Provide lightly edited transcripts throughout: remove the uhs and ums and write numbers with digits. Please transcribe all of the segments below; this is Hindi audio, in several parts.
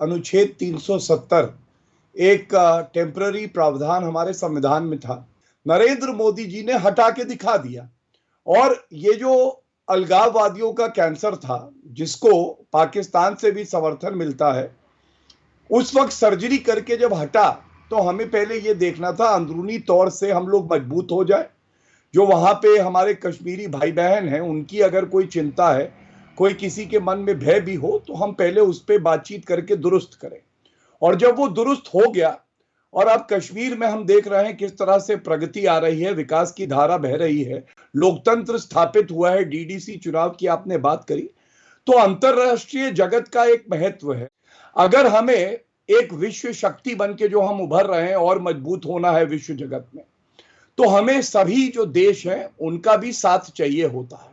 अनुच्छेद 370 एक टेम्पररी प्रावधान हमारे संविधान में था, नरेंद्र मोदी जी ने हटा के दिखा दिया। और ये जो अलगाववादियों का कैंसर था, जिसको पाकिस्तान से भी समर्थन मिलता है, उस वक्त सर्जरी करके जब हटा तो हमें पहले ये देखना था अंदरूनी तौर से हम लोग मजबूत हो जाए। जो वहां पे हमारे कश्मीरी भाई बहन हैं, उनकी अगर कोई चिंता है, कोई किसी के मन में भय भी हो, तो हम पहले उस पर बातचीत करके दुरुस्त करें। और जब वो दुरुस्त हो गया और अब कश्मीर में हम देख रहे हैं किस तरह से प्रगति आ रही है, विकास की धारा बह रही है, लोकतंत्र स्थापित हुआ है, डीडीसी चुनाव की आपने बात करी, तो अंतरराष्ट्रीय जगत का एक महत्व है। अगर हमें एक विश्व शक्ति बन के जो हम उभर रहे हैं और मजबूत होना है विश्व जगत में, तो हमें सभी जो देश हैं उनका भी साथ चाहिए होता है।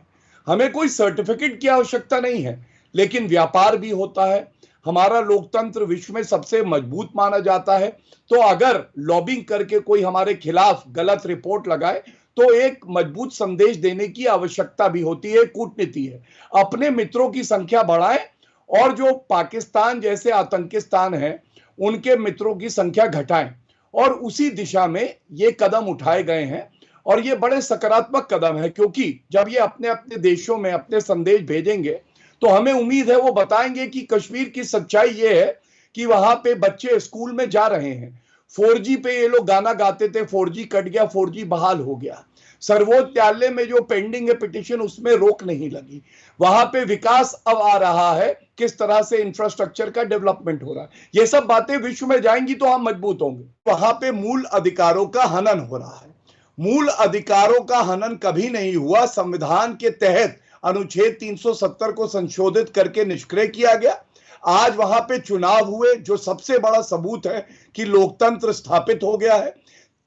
हमें कोई सर्टिफिकेट की आवश्यकता नहीं है, लेकिन व्यापार भी होता है। हमारा लोकतंत्र विश्व में सबसे मजबूत माना जाता है। तो अगर लॉबिंग करके कोई हमारे खिलाफ गलत रिपोर्ट लगाए, तो एक मजबूत संदेश देने की आवश्यकता भी होती है, कूटनीति है। अपने मित्रों की संख्या बढ़ाएं और जो पाकिस्तान जैसे आतंकिस्तान है उनके मित्रों की संख्या घटाएं। और उसी दिशा में ये कदम उठाए गए हैं और ये बड़े सकारात्मक कदम है, क्योंकि जब ये अपने अपने देशों में अपने संदेश भेजेंगे तो हमें उम्मीद है वो बताएंगे कि कश्मीर की सच्चाई ये है कि वहां पे बच्चे स्कूल में जा रहे हैं। 4G पे ये लोग गाना गाते थे, 4G कट गया, 4G बहाल हो गया। सर्वोच्च न्यायालय में जो पेंडिंग है पिटीशन, उसमें रोक नहीं लगी। वहां पे विकास अब आ रहा है, किस तरह से इंफ्रास्ट्रक्चर का डेवलपमेंट हो रहा है। ये सब बातें विश्व में जाएंगी तो हम मजबूत होंगे। वहां पे मूल अधिकारों का हनन हो रहा है। मूल अधिकारों का हनन कभी नहीं हुआ। संविधान के तहत अनुच्छेद 370 को संशोधित करके निष्क्रिय किया गया। आज वहां पे चुनाव हुए, जो सबसे बड़ा सबूत है कि लोकतंत्र स्थापित हो गया है।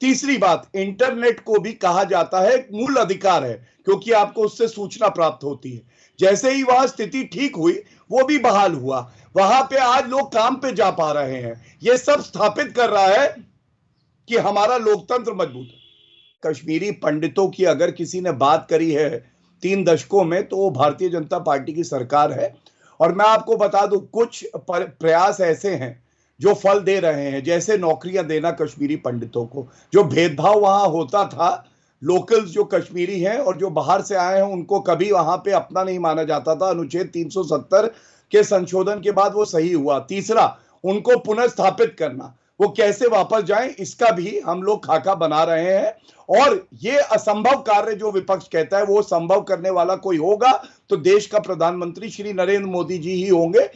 तीसरी बात, इंटरनेट को भी कहा जाता है एक मूल अधिकार है, क्योंकि आपको उससे सूचना प्राप्त होती है। जैसे ही वहां स्थिति ठीक हुई, वो भी बहाल हुआ। वहां पे आज लोग काम पे जा पा रहे हैं। ये सब स्थापित कर रहा है कि हमारा लोकतंत्र मजबूत है। कश्मीरी पंडितों की अगर किसी ने बात करी है 3 दशकों में, तो वो भारतीय जनता पार्टी की सरकार है। और मैं आपको बता दूं, कुछ प्रयास ऐसे हैं जो फल दे रहे हैं, जैसे नौकरियां देना कश्मीरी पंडितों को। जो भेदभाव वहां होता था, लोकल्स जो कश्मीरी हैं और जो बाहर से आए हैं, उनको कभी वहां पे अपना नहीं माना जाता था। अनुच्छेद 370 के संशोधन के बाद वो सही हुआ। तीसरा, उनको पुनर्स्थापित करना, वो कैसे वापस जाएं, इसका भी हम लोग खाका बना रहे हैं। और ये असंभव कार्य जो विपक्ष कहता है, वो संभव करने वाला कोई होगा तो देश का प्रधानमंत्री श्री नरेंद्र मोदी जी ही होंगे।